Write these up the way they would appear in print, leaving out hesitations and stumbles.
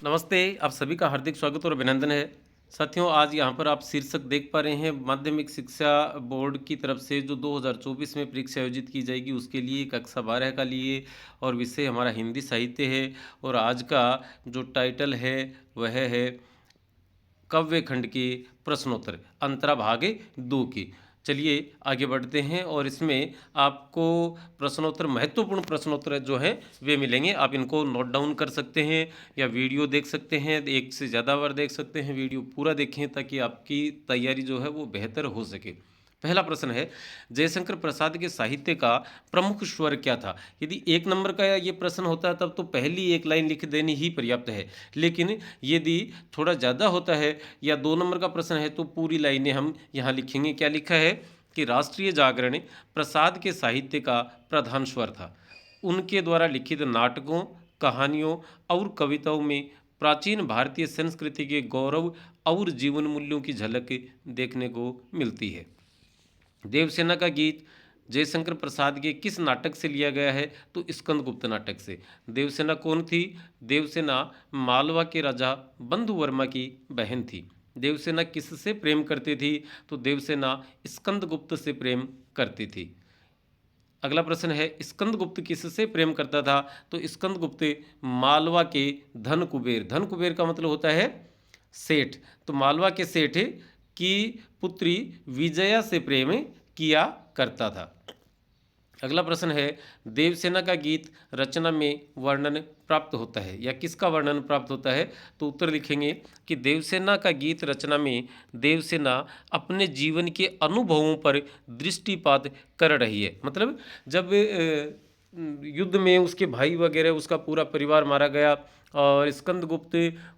नमस्ते, आप सभी का हार्दिक स्वागत और अभिनंदन है। साथियों, आज यहाँ पर आप शीर्षक देख पा रहे हैं माध्यमिक शिक्षा बोर्ड की तरफ से जो 2024 में परीक्षा आयोजित की जाएगी उसके लिए कक्षा 12 का लिए और विषय हमारा हिंदी साहित्य है। और आज का जो टाइटल है वह है काव्य खंड के प्रश्नोत्तर अंतरा भाग 2 की। चलिए आगे बढ़ते हैं और इसमें आपको प्रश्नोत्तर महत्वपूर्ण प्रश्नोत्तर जो हैं वे मिलेंगे। आप इनको नोट डाउन कर सकते हैं या वीडियो देख सकते हैं, एक से ज़्यादा बार देख सकते हैं। वीडियो पूरा देखें ताकि आपकी तैयारी जो है वो बेहतर हो सके। पहला प्रश्न है, जयशंकर प्रसाद के साहित्य का प्रमुख स्वर क्या था? यदि 1 नंबर का ये प्रश्न होता है तब तो पहली एक लाइन लिख देनी ही पर्याप्त है, लेकिन यदि थोड़ा ज़्यादा होता है या 2 नंबर का प्रश्न है तो पूरी लाइनें हम यहाँ लिखेंगे। क्या लिखा है कि राष्ट्रीय जागरण प्रसाद के साहित्य का प्रधान स्वर था। उनके द्वारा लिखित नाटकों, कहानियों और कविताओं में प्राचीन भारतीय संस्कृति के गौरव और जीवन मूल्यों की झलक देखने को मिलती है। देवसेना का गीत जयशंकर प्रसाद के किस नाटक से लिया गया है? तो स्कंदगुप्त नाटक से। देवसेना कौन थी? देवसेना मालवा के राजा बंधु वर्मा की बहन थी। देवसेना किससे प्रेम करती थी? तो देवसेना स्कंदगुप्त से प्रेम करती थी। अगला प्रश्न है, स्कंदगुप्त किससे प्रेम करता था? तो स्कंदगुप्त मालवा के धन कुबेर, धन कुबेर का मतलब होता है सेठ, तो मालवा के सेठ की पुत्री विजया से प्रेम किया करता था। अगला प्रश्न है, देवसेना का गीत रचना में वर्णन प्राप्त होता है या किसका वर्णन प्राप्त होता है? तो उत्तर लिखेंगे कि देवसेना का गीत रचना में देवसेना अपने जीवन के अनुभवों पर दृष्टिपात कर रही है। मतलब जब युद्ध में उसके भाई वगैरह उसका पूरा परिवार मारा गया और स्कंदगुप्त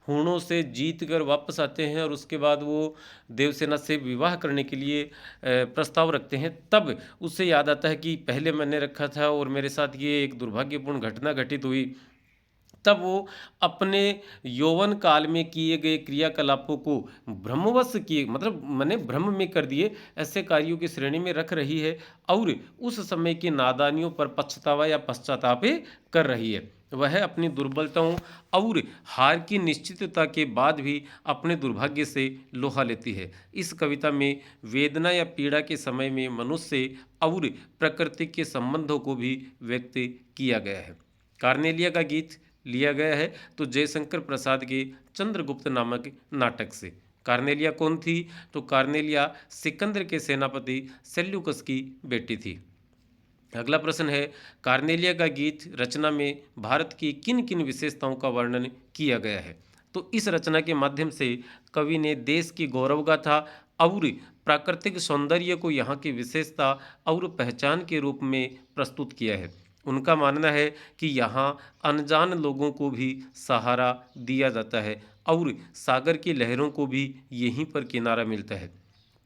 हूणों से जीत कर वापस आते हैं और उसके बाद वो देवसेना से विवाह करने के लिए प्रस्ताव रखते हैं, तब उससे याद आता है कि पहले मैंने रखा था और मेरे साथ ये एक दुर्भाग्यपूर्ण घटना घटित हुई। तब वो अपने यौवन काल में किए गए क्रियाकलापों को ब्रह्मवश किए, मतलब मैंने भ्रम में कर दिए, ऐसे कार्यों की श्रेणी में रख रही है और उस समय की नादानियों पर पछतावा या पश्चाताप कर रही है। वह अपनी दुर्बलताओं और हार की निश्चितता के बाद भी अपने दुर्भाग्य से लोहा लेती है। इस कविता में वेदना या पीड़ा के समय में मनुष्य और प्रकृति के संबंधों को भी व्यक्त किया गया है। कार्नेलिया का गीत लिया गया है तो जयशंकर प्रसाद के चंद्रगुप्त नामक नाटक से। कार्नेलिया कौन थी? तो कार्नेलिया सिकंदर के सेनापति सेल्यूकस की बेटी थी। अगला प्रश्न है, कार्नेलिया का गीत रचना में भारत की किन किन विशेषताओं का वर्णन किया गया है? तो इस रचना के माध्यम से कवि ने देश की गौरवगाथा और प्राकृतिक सौंदर्य को यहाँ की विशेषता और पहचान के रूप में प्रस्तुत किया है। उनका मानना है कि यहाँ अनजान लोगों को भी सहारा दिया जाता है और सागर की लहरों को भी यहीं पर किनारा मिलता है।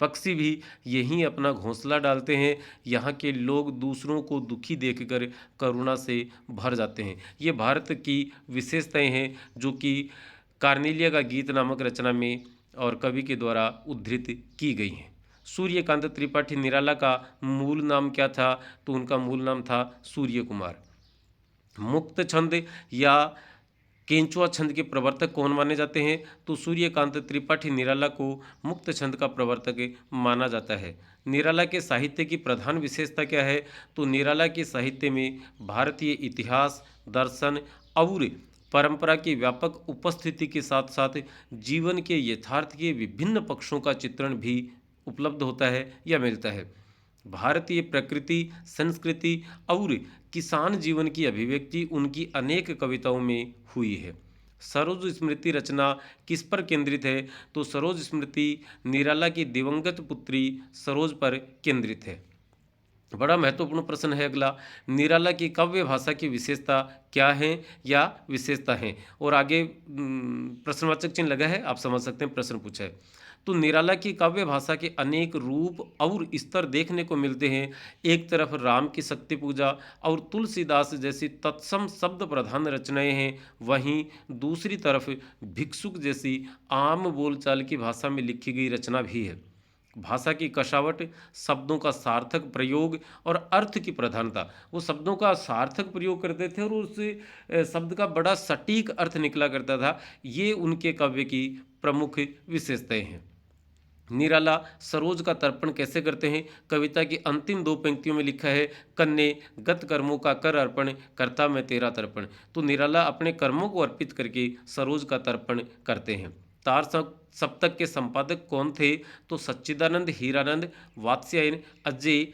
पक्षी भी यहीं अपना घोंसला डालते हैं। यहाँ के लोग दूसरों को दुखी देखकर करुणा से भर जाते हैं। ये भारत की विशेषताएं हैं जो कि कार्नेलिया का गीत नामक रचना में और कवि के द्वारा उद्धृत की गई हैं। सूर्यकांत त्रिपाठी निराला का मूल नाम क्या था? तो उनका मूल नाम था सूर्य कुमार। मुक्त छंद या केंचुआ छंद के प्रवर्तक कौन माने जाते हैं? तो सूर्यकांत त्रिपाठी निराला को मुक्त छंद का प्रवर्तक माना जाता है। निराला के साहित्य की प्रधान विशेषता क्या है? तो निराला के साहित्य में भारतीय इतिहास, दर्शन और परंपरा की व्यापक उपस्थिति के साथ साथ जीवन के यथार्थ के विभिन्न पक्षों का चित्रण भी उपलब्ध होता है या मिलता है। भारतीय प्रकृति, संस्कृति और किसान जीवन की अभिव्यक्ति उनकी अनेक कविताओं में हुई है। सरोज स्मृति रचना किस पर केंद्रित है? तो सरोज स्मृति निराला की दिवंगत पुत्री सरोज पर केंद्रित है। बड़ा महत्वपूर्ण प्रश्न है अगला, निराला की काव्य भाषा की विशेषता क्या है या विशेषता है? और आगे प्रश्नवाचक चिन्ह लगा है, आप समझ सकते हैं प्रश्न पूछा है। तो निराला की काव्य भाषा के अनेक रूप और स्तर देखने को मिलते हैं। एक तरफ राम की शक्ति पूजा और तुलसीदास जैसी तत्सम शब्द प्रधान रचनाएं हैं, वहीं दूसरी तरफ भिक्षुक जैसी आम बोलचाल की भाषा में लिखी गई रचना भी है। भाषा की कशावट, शब्दों का सार्थक प्रयोग और अर्थ की प्रधानता। वो शब्दों का सार्थक प्रयोग करते थे और उस शब्द का बड़ा सटीक अर्थ निकला करता था। ये उनके काव्य की प्रमुख विशेषताएं हैं। निराला सरोज का तर्पण कैसे करते हैं? कविता की अंतिम दो पंक्तियों में लिखा है, कन्ने गत कर्मों का कर अर्पण, करता मैं तेरा तर्पण। तो निराला अपने कर्मों को अर्पित करके सरोज का तर्पण करते हैं। तार सप्तक के संपादक कौन थे? तो सच्चिदानंद, हीरानंद, वात्स्यायन, अजय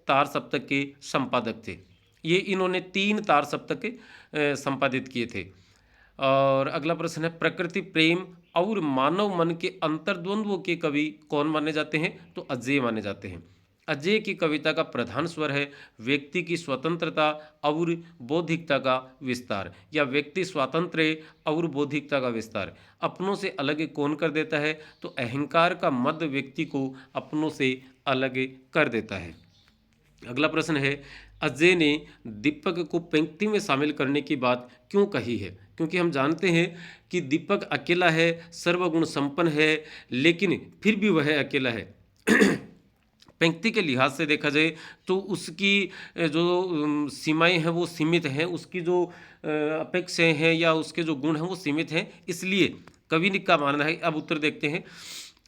तार सप्तक के संपादक थे। ये इन्होंने 3 तार सप्तक संपादित किए थे। और अगला प्रश्न है, प्रकृति प्रेम और मानव मन के अंतर्द्वंद्वों के कवि कौन माने जाते हैं? तो अजय माने जाते हैं। अजय की कविता का प्रधान स्वर है व्यक्ति की स्वतंत्रता और बौद्धिकता का विस्तार, या व्यक्ति स्वातंत्र्य और बौद्धिकता का विस्तार। अपनों से अलग कौन कर देता है? तो अहंकार का मद व्यक्ति को अपनों से अलग कर देता है। अगला प्रश्न है, अजय ने दीपक को पंक्ति में शामिल करने की बात क्यों कही है? क्योंकि हम जानते हैं कि दीपक अकेला है, सर्वगुण संपन्न है, लेकिन फिर भी वह अकेला है। पंक्ति के लिहाज से देखा जाए तो उसकी जो सीमाएं हैं वो सीमित हैं, उसकी जो अपेक्षाएं हैं या उसके जो गुण हैं वो सीमित हैं। इसलिए कवि का मानना है, अब उत्तर देखते हैं।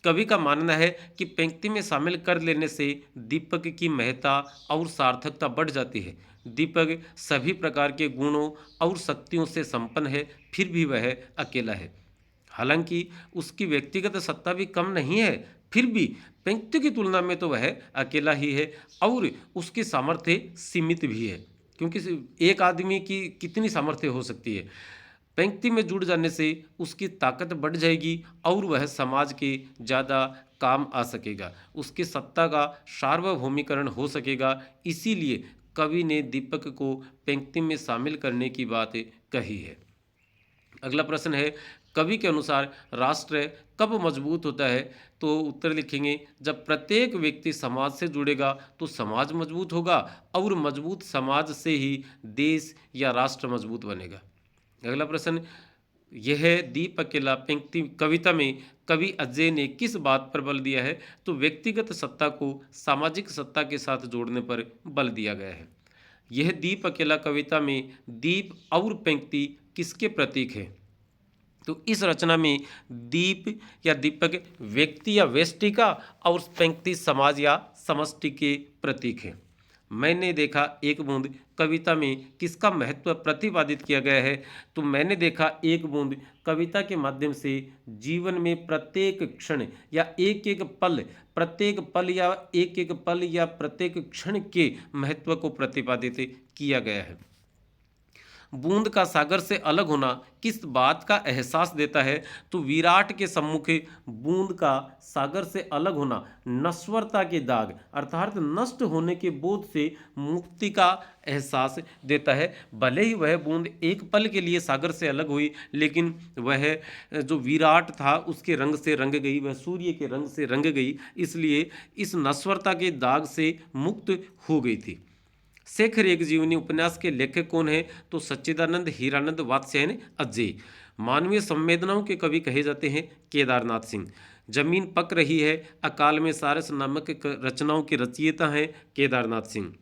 कवि का मानना है कि पंक्ति में शामिल कर लेने से दीपक की महत्ता और सार्थकता बढ़ जाती है। दीपक सभी प्रकार के गुणों और शक्तियों से संपन्न है, फिर भी वह अकेला है। हालांकि उसकी व्यक्तिगत सत्ता भी कम नहीं है, फिर भी पंक्ति की तुलना में तो वह अकेला ही है और उसकी सामर्थ्य सीमित भी है। क्योंकि एक आदमी की कितनी सामर्थ्य हो सकती है? पंक्ति में जुड़ जाने से उसकी ताकत बढ़ जाएगी और वह समाज के ज़्यादा काम आ सकेगा, उसकी सत्ता का सार्वभौमिकरण हो सकेगा। इसीलिए कवि ने दीपक को पंक्ति में शामिल करने की बात कही है। अगला प्रश्न है, कवि के अनुसार राष्ट्र कब मजबूत होता है? तो उत्तर लिखेंगे, जब प्रत्येक व्यक्ति समाज से जुड़ेगा तो समाज मजबूत होगा और मजबूत समाज से ही देश या राष्ट्र मजबूत बनेगा। अगला प्रश्न यह है, दीप अकेला पंक्ति कविता में कवि अजय ने किस बात पर बल दिया है? तो व्यक्तिगत सत्ता को सामाजिक सत्ता के साथ जोड़ने पर बल दिया गया है। यह दीप अकेला कविता में दीप और पंक्ति किसके प्रतीक है? तो इस रचना में दीप या दीपक व्यक्ति या व्यष्टि का और पंक्ति समाज या समष्टि के प्रतीक है। मैंने देखा एक बूंद कविता में किसका महत्व प्रतिपादित किया गया है? तो मैंने देखा एक बूंद कविता के माध्यम से जीवन में प्रत्येक क्षण या एक एक पल, प्रत्येक पल या एक पल या प्रत्येक क्षण के महत्व को प्रतिपादित किया गया है। बूंद का सागर से अलग होना किस बात का एहसास देता है? तो विराट के सम्मुख बूंद का सागर से अलग होना नश्वरता के दाग अर्थात नष्ट होने के बोध से मुक्ति का एहसास देता है। भले ही वह बूंद एक पल के लिए सागर से अलग हुई, लेकिन वह जो विराट था उसके रंग से रंग गई, वह सूर्य के रंग से रंग गई, इसलिए इस नश्वरता के दाग से मुक्त हो गई थी। शेखर एक जीवनी उपन्यास के लेखक कौन है? तो सच्चिदानंद, हीरानंद, वात्स्यायन, अजय। मानवीय संवेदनाओं के कवि कहे जाते हैं केदारनाथ सिंह। जमीन पक रही है अकाल में सारस नामक रचनाओं के रचयिता हैं केदारनाथ सिंह।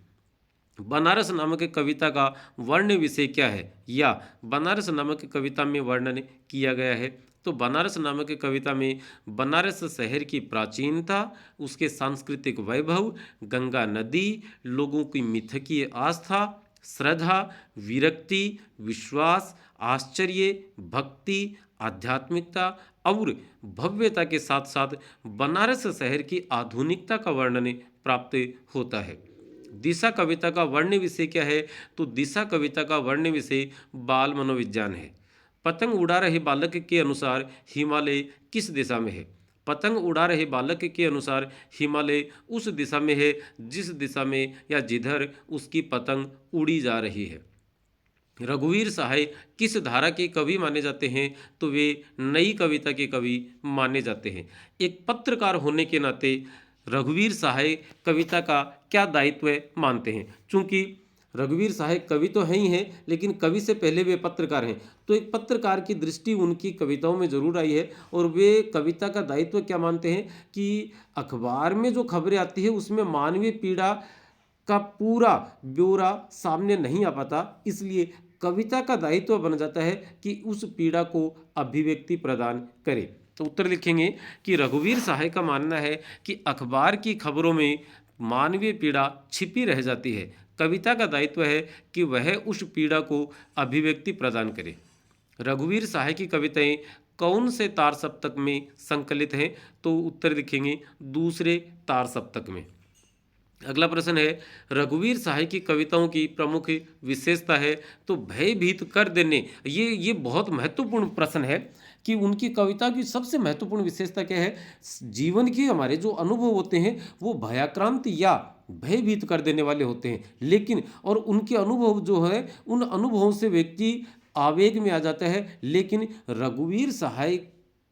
बनारस नामक कविता का वर्ण विषय क्या है? या बनारस नामक कविता में वर्णन किया गया है? तो बनारस नामक कविता में बनारस शहर की प्राचीनता, उसके सांस्कृतिक वैभव, गंगा नदी, लोगों की मिथकीय आस्था, श्रद्धा, विरक्ति, विश्वास, आश्चर्य, भक्ति, आध्यात्मिकता और भव्यता के साथ साथ बनारस शहर की आधुनिकता का वर्णन प्राप्त होता है। दिशा कविता का वर्ण विषय क्या है? तो दिशा कविता का वर्ण विषय बाल मनोविज्ञान है। पतंग उड़ा रहे बालक के अनुसार हिमालय किस दिशा में है? पतंग उड़ा रहे बालक के अनुसार हिमालय उस दिशा में है जिस दिशा में या जिधर उसकी पतंग उड़ी जा रही है। रघुवीर सहाय किस धारा के कवि माने जाते हैं? तो वे नई कविता के कवि माने जाते हैं। एक पत्रकार होने के नाते रघुवीर सहाय कविता का क्या दायित्व मानते हैं? चूंकि रघुवीर सहाय कवि तो हैं ही हैं, लेकिन कवि से पहले वे पत्रकार हैं। तो एक पत्रकार की दृष्टि उनकी कविताओं में जरूर आई है। और वे कविता का दायित्व क्या मानते हैं कि अखबार में जो खबरें आती है उसमें मानवीय पीड़ा का पूरा ब्यौरा सामने नहीं आ पाता, इसलिए कविता का दायित्व बन जाता है कि उस पीड़ा को अभिव्यक्ति प्रदान करे। तो उत्तर लिखेंगे कि रघुवीर सहाय का मानना है कि अखबार की खबरों में मानवीय पीड़ा छिपी रह जाती है, कविता का दायित्व है कि वह उस पीड़ा को अभिव्यक्ति प्रदान करे। रघुवीर सहाय की कविताएं कौन से तार सप्तक में संकलित हैं? तो उत्तर लिखेंगे दूसरे तार सप्तक में। अगला प्रश्न है, रघुवीर सहाय की कविताओं की प्रमुख विशेषता है। तो भयभीत कर देने, ये बहुत महत्वपूर्ण प्रश्न है कि उनकी कविता की सबसे महत्वपूर्ण विशेषता क्या है। जीवन के हमारे जो अनुभव होते हैं वो भयाक्रांत या भयभीत कर देने वाले होते हैं, लेकिन और उनके अनुभव जो है उन अनुभवों से व्यक्ति आवेग में आ जाता है। लेकिन रघुवीर सहाय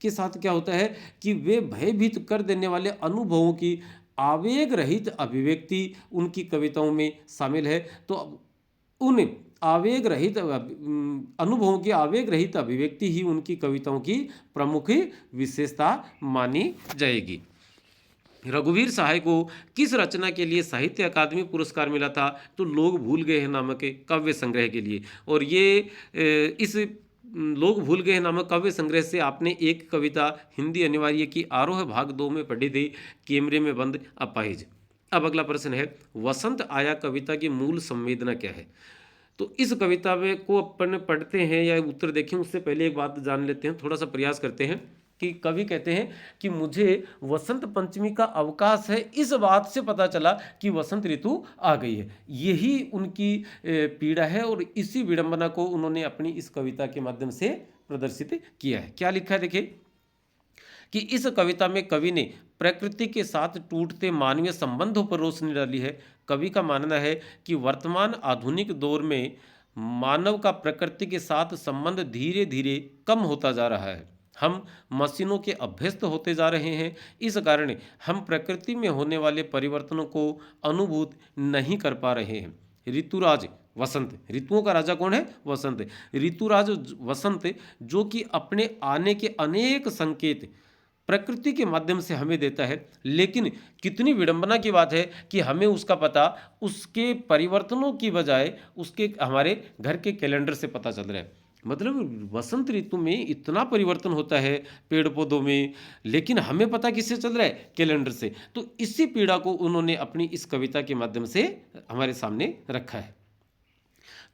के साथ क्या होता है कि वे भयभीत कर देने वाले अनुभवों की आवेग रहित अभिव्यक्ति उनकी कविताओं में शामिल है। तो उन आवेग रहित अनुभवों की आवेग रहित अभिव्यक्ति ही उनकी कविताओं की प्रमुख विशेषता मानी जाएगी। रघुवीर सहाय को किस रचना के लिए साहित्य अकादमी पुरस्कार मिला था? तो लोग भूल गए हैं नामक काव्य संग्रह के लिए। और ये इस लोग भूल गए नामक काव्य संग्रह से आपने एक कविता हिंदी अनिवार्य की आरोह भाग 2 में पढ़ी थी, कैमरे में बंद अपाहिज। अब अगला प्रश्न है, वसंत आया कविता की मूल संवेदना क्या है? तो इस कविता में को अपन पढ़ते हैं या उत्तर देखें उससे पहले एक बात जान लेते हैं, थोड़ा सा प्रयास करते हैं कि कवि कहते हैं कि मुझे वसंत पंचमी का अवकाश है, इस बात से पता चला कि वसंत ऋतु आ गई है। यही उनकी पीड़ा है और इसी विडंबना को उन्होंने अपनी इस कविता के माध्यम से प्रदर्शित किया है। क्या लिखा है देखिए कि इस कविता में कवि ने प्रकृति के साथ टूटते मानवीय संबंधों पर रोशनी डाली है। कवि का मानना है कि वर्तमान आधुनिक दौर में मानव का प्रकृति के साथ संबंध धीरे धीरे कम होता जा रहा है। हम मशीनों के अभ्यस्त होते जा रहे हैं, इस कारण हम प्रकृति में होने वाले परिवर्तनों को अनुभूत नहीं कर पा रहे हैं। ऋतुराज वसंत, ऋतुओं का राजा कौन है? वसंत। ऋतुराज वसंत जो कि अपने आने के अनेक संकेत प्रकृति के माध्यम से हमें देता है, लेकिन कितनी विडंबना की बात है कि हमें उसका पता उसके परिवर्तनों की बजाय उसके हमारे घर के कैलेंडर से पता चल रहा है। मतलब वसंत ऋतु में इतना परिवर्तन होता है पेड़ पौधों में, लेकिन हमें पता किससे चल रहा है? कैलेंडर से। तो इसी पीड़ा को उन्होंने अपनी इस कविता के माध्यम से हमारे सामने रखा है।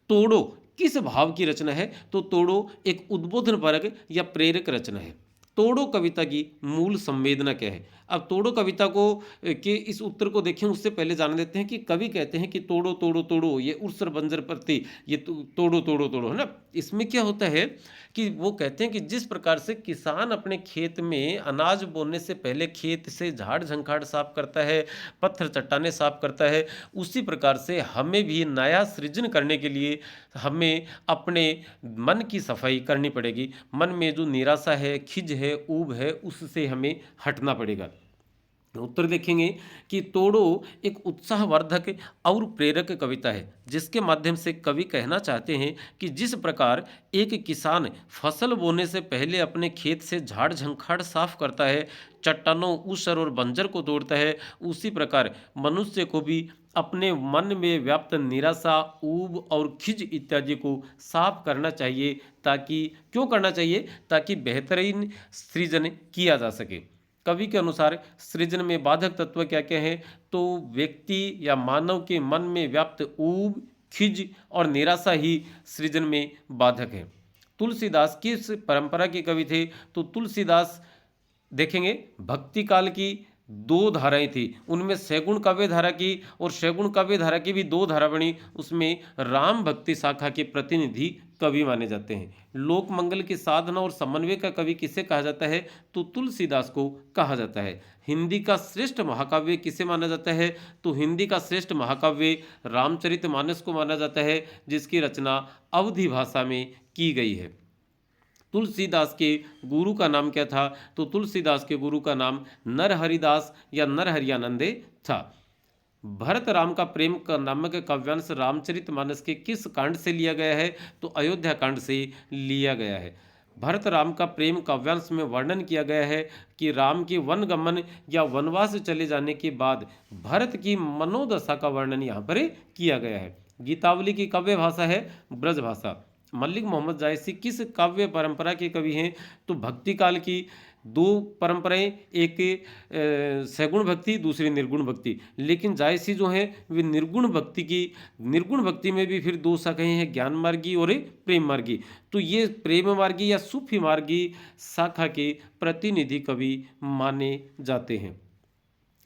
तोड़ो किस भाव की रचना है? तो तोड़ो एक उद्बोधनपरक या प्रेरक रचना है। तोड़ो कविता की मूल संवेदना क्या है? अब तोड़ो कविता को के इस उत्तर को देखें उससे पहले जान लेते हैं कि कवि कहते हैं कि तोड़ो तोड़ो तोड़ो, ये उर्सर बंजर प्रति ये तोड़ो तोड़ो तोड़ो, है ना। इसमें क्या होता है कि वो कहते हैं कि जिस प्रकार से किसान अपने खेत में अनाज बोने से पहले खेत से झाड़ झंखाड़ साफ करता है, पत्थर चट्टाने साफ करता है, उसी प्रकार से हमें भी नया सृजन करने के लिए हमें अपने मन की सफाई करनी पड़ेगी। मन में जो निराशा है, खिज है, ऊब है, उससे हमें हटना पड़ेगा। उत्तर देखेंगे कि तोड़ो एक उत्साहवर्धक और प्रेरक कविता है, जिसके माध्यम से कवि कहना चाहते हैं कि जिस प्रकार एक किसान फसल बोने से पहले अपने खेत से झाड़ झंखाड़ साफ करता है, चट्टानों, ऊसर और बंजर को तोड़ता है, उसी प्रकार मनुष्य को भी अपने मन में व्याप्त निराशा, ऊब और खिज इत्यादि को साफ करना चाहिए। ताकि क्यों करना चाहिए? ताकि बेहतरीन सृजन किया जा सके। कवि के अनुसार सृजन में बाधक तत्व क्या क्या हैं? तो व्यक्ति या मानव के मन में व्याप्त ऊब, खिज और निराशा ही सृजन में बाधक है। तुलसीदास किस परंपरा के कवि थे? तो तुलसीदास देखेंगे भक्ति काल की दो धाराएं थी, उनमें सैगुण काव्य धारा की और सैगुण काव्य धारा की भी दो धारा बनी, उसमें राम भक्ति शाखा के प्रतिनिधि कवि माने जाते हैं। लोक मंगल की साधना और समन्वय का कवि किसे कहा जाता है? तो तुलसीदास को कहा जाता है। हिंदी का श्रेष्ठ महाकाव्य किसे माना जाता है? तो हिंदी का श्रेष्ठ महाकाव्य रामचरितमानस को माना जाता है, जिसकी रचना अवधी भाषा में की गई है। तुलसीदास के गुरु का नाम क्या था? तो तुलसीदास के गुरु का नाम नरहरिदास या नरहरियानंदे था। भरत राम का प्रेम का नामक काव्यांश रामचरितमानस के किस कांड से लिया गया है? तो अयोध्या कांड से लिया गया है। भरत राम का प्रेम काव्यांश में वर्णन किया गया है कि राम के वनगमन या वनवास चले जाने के बाद भरत की मनोदशा का वर्णन यहाँ पर किया गया है। गीतावली की काव्य भाषा है ब्रज भाषा। मल्लिक मोहम्मद जायसी किस काव्य परंपरा के कवि हैं? तो भक्ति काल की दो परंपराएं, एक सगुण भक्ति, दूसरी निर्गुण भक्ति। लेकिन जायसी जो है वे निर्गुण भक्ति में भी फिर दो शाखाएं हैं, ज्ञान मार्गी और प्रेम मार्गी। तो ये प्रेम मार्गी या सूफी मार्गी शाखा के प्रतिनिधि कवि माने जाते हैं।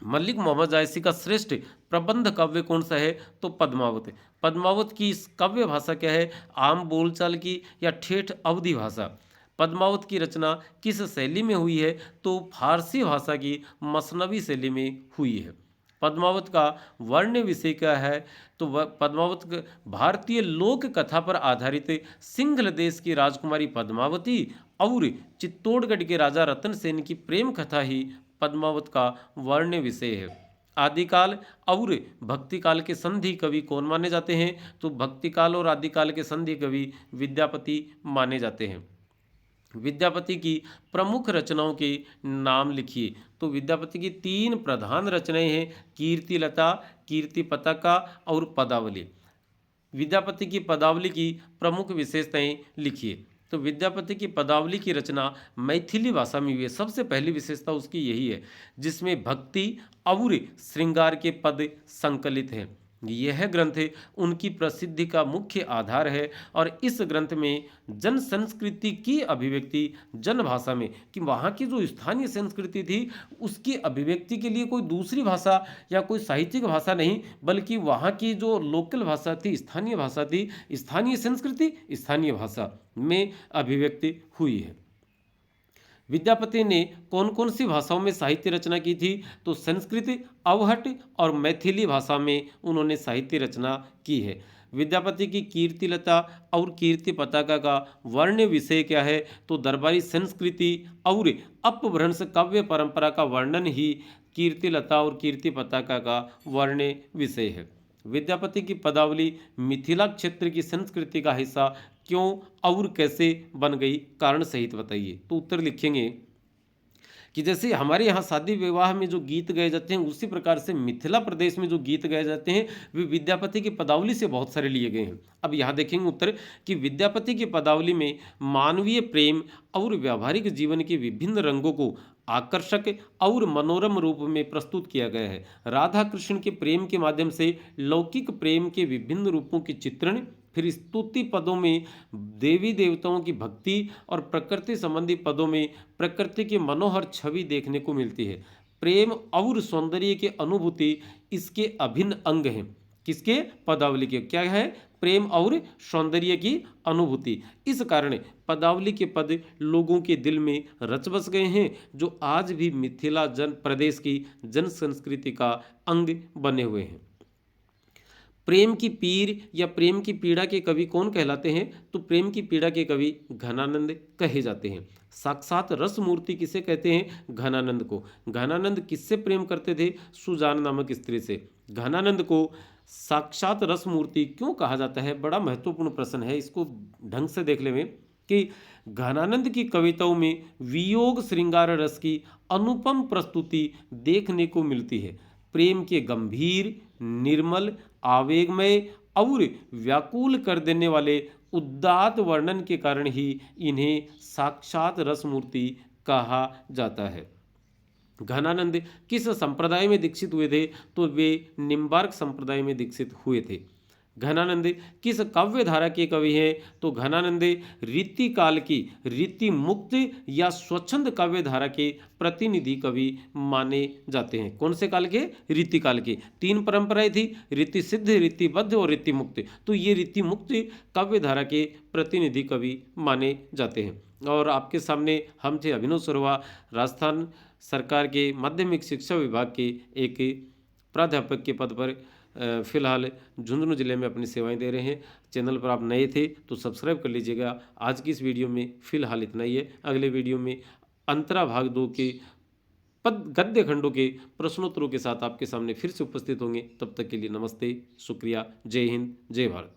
मल्लिक मोहम्मद जायसी का श्रेष्ठ प्रबंध काव्य कौन सा है? तो पद्मावत। पद्मावत की इस काव्य भाषा क्या है? आम बोलचाल की या ठेठ अवधी भाषा। पद्मावत की रचना किस शैली में हुई है? तो फारसी भाषा की मसनवी शैली में हुई है। पद्मावत का वर्ण विषय क्या है? तो वह पद्मावत भारतीय लोक कथा पर आधारित सिंघल देश की राजकुमारी पद्मावती और चित्तौड़गढ़ के राजा रतन सेन की प्रेम कथा ही पद्मावत का वर्ण विषय है। आदिकाल और भक्तिकाल के संधि कवि कौन माने जाते हैं? तो भक्तिकाल और आदिकाल के संधि कवि विद्यापति माने जाते हैं। विद्यापति की प्रमुख रचनाओं के नाम लिखिए। तो विद्यापति की तीन प्रधान रचनाएं हैं, कीर्तिलता, कीर्ति पताका और पदावली। विद्यापति की पदावली की प्रमुख विशेषताएं लिखिए। तो विद्यापति की पदावली की रचना मैथिली भाषा में हुई है। सबसे पहली विशेषता उसकी यही है, जिसमें भक्ति और श्रृंगार के पद संकलित हैं। यह ग्रंथ उनकी प्रसिद्धि का मुख्य आधार है और इस ग्रंथ में जन संस्कृति की अभिव्यक्ति जन भाषा में, कि वहाँ की जो स्थानीय संस्कृति थी उसकी अभिव्यक्ति के लिए कोई दूसरी भाषा या कोई साहित्यिक भाषा नहीं, बल्कि वहाँ की जो लोकल भाषा थी, स्थानीय भाषा थी, स्थानीय संस्कृति स्थानीय भाषा में अभिव्यक्ति हुई है। विद्यापति ने कौन कौन सी भाषाओं में साहित्य रचना की थी? तो संस्कृत, अवहट और मैथिली भाषा में उन्होंने साहित्य रचना की है। विद्यापति की कीर्तिलता और कीर्ति पताका का वर्ण विषय क्या है? तो दरबारी संस्कृति और अपभ्रंश काव्य परंपरा का वर्णन ही कीर्तिलता और कीर्ति पताका का वर्ण विषय है। विद्यापति की पदावली मिथिला क्षेत्र की संस्कृति का हिस्सा क्यों और कैसे बन गई? कारण सहित बताइए। तो उत्तर लिखेंगे कि जैसे हमारे यहाँ शादी विवाह में जो गीत गाए जाते हैं, उसी प्रकार से मिथिला प्रदेश में जो गीत गाए जाते हैं वे विद्यापति की पदावली से बहुत सारे लिए गए हैं। अब यहाँ देखेंगे उत्तर कि विद्यापति की पदावली में मानवीय प्रेम और व्यावहारिक जीवन के विभिन्न रंगों को आकर्षक और मनोरम रूप में प्रस्तुत किया गया है। राधा कृष्ण के प्रेम के माध्यम से लौकिक प्रेम के विभिन्न रूपों की चित्रण, फिर स्तुति पदों में देवी देवताओं की भक्ति और प्रकृति संबंधी पदों में प्रकृति की मनोहर छवि देखने को मिलती है। प्रेम और सौंदर्य की अनुभूति इसके अभिन्न अंग हैं। किसके? पदावली के। क्या है? प्रेम और सौंदर्य की अनुभूति। इस कारण पदावली के पद लोगों के दिल में रच बस गए हैं, जो आज भी मिथिला जन प्रदेश की जन संस्कृति का अंग बने हुए हैं। प्रेम की पीर या प्रेम की पीड़ा के कवि कौन कहलाते हैं? तो प्रेम की पीड़ा के कवि घनानंद कहे जाते हैं। साक्षात रस मूर्ति किसे कहते हैं? घनानंद को। घनानंद किससे प्रेम करते थे? सुजान नामक स्त्री से। घनानंद को साक्षात रस मूर्ति क्यों कहा जाता है? बड़ा महत्वपूर्ण प्रश्न है, इसको ढंग से देख लें कि घनानंद की कविताओं में वियोग श्रृंगार रस की अनुपम प्रस्तुति देखने को मिलती है। प्रेम के गंभीर, निर्मल, आवेगमय और व्याकुल कर देने वाले उदात्त वर्णन के कारण ही इन्हें साक्षात रसमूर्ति कहा जाता है। घनानंद किस संप्रदाय में दीक्षित हुए थे? तो वे निम्बार्क संप्रदाय में दीक्षित हुए थे। घनानंद किस काव्य धारा के कवि हैं? तो घनानंद रीति काल की रीति मुक्त या स्वच्छंद काव्य धारा के प्रतिनिधि कवि माने जाते हैं। कौन से काल के? रीति काल के। तीन परंपराएं थी, रीति सिद्ध, रीतिबद्ध और रीति मुक्त। तो ये रीति मुक्त काव्य धारा के प्रतिनिधि कवि माने जाते हैं। और आपके सामने हम थे अभिनव सुरवा, राजस्थान सरकार के माध्यमिक शिक्षा विभाग के एक प्राध्यापक के पद पर फिलहाल झुंझुनू जिले में अपनी सेवाएं दे रहे हैं। चैनल पर आप नए थे तो सब्सक्राइब कर लीजिएगा। आज की इस वीडियो में फिलहाल इतना ही है। अगले वीडियो में अंतरा भाग 2 के पद गद्य खंडों के प्रश्नोत्तरों के साथ आपके सामने फिर से उपस्थित होंगे। तब तक के लिए नमस्ते, शुक्रिया, जय हिंद, जय भारत।